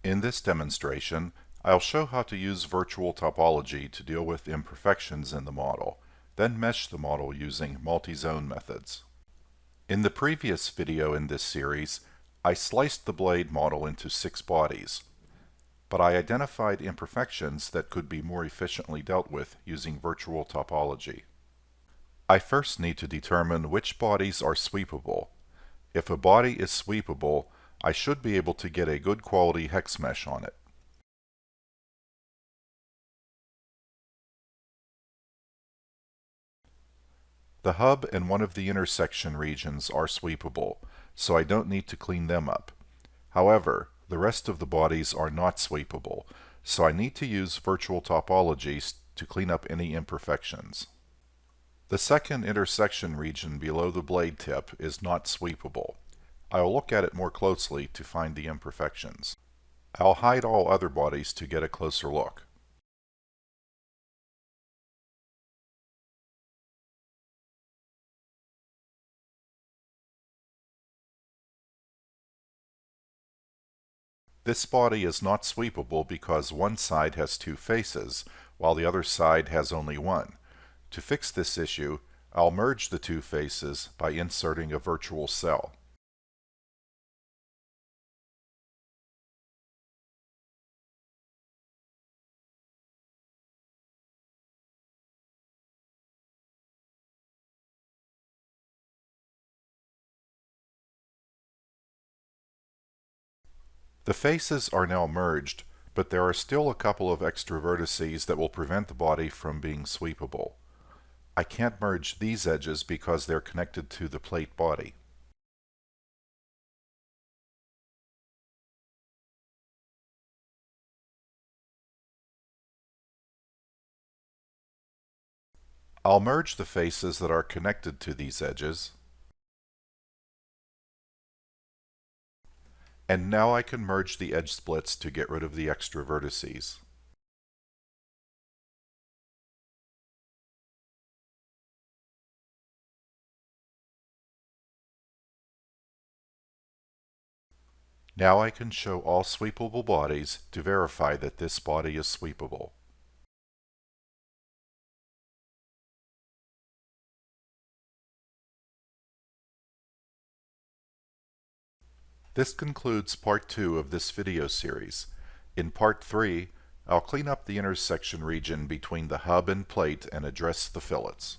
In this demonstration, I'll show how to use virtual topology to deal with imperfections in the model, then mesh the model using multi-zone methods. In the previous video in this series, I sliced the blade model into 6 bodies, but I identified imperfections that could be more efficiently dealt with using virtual topology. I first need to determine which bodies are sweepable. If a body is sweepable, I should be able to get a good quality hex mesh on it. The hub and one of the intersection regions are sweepable, so I don't need to clean them up. However, the rest of the bodies are not sweepable, so I need to use virtual topology to clean up any imperfections. The second intersection region below the blade tip is not sweepable. I'll look at it more closely to find the imperfections. I'll hide all other bodies to get a closer look. This body is not sweepable because one side has 2 faces, while the other side has only one. To fix this issue, I'll merge the 2 faces by inserting a virtual cell. The faces are now merged, but there are still a couple of extra vertices that will prevent the body from being sweepable. I can't merge these edges because they're connected to the plate body. I'll merge the faces that are connected to these edges, and now I can merge the edge splits to get rid of the extra vertices. Now I can show all sweepable bodies to verify that this body is sweepable. This concludes part 2 of this video series. In part 3, I'll clean up the intersection region between the hub and plate and address the fillets.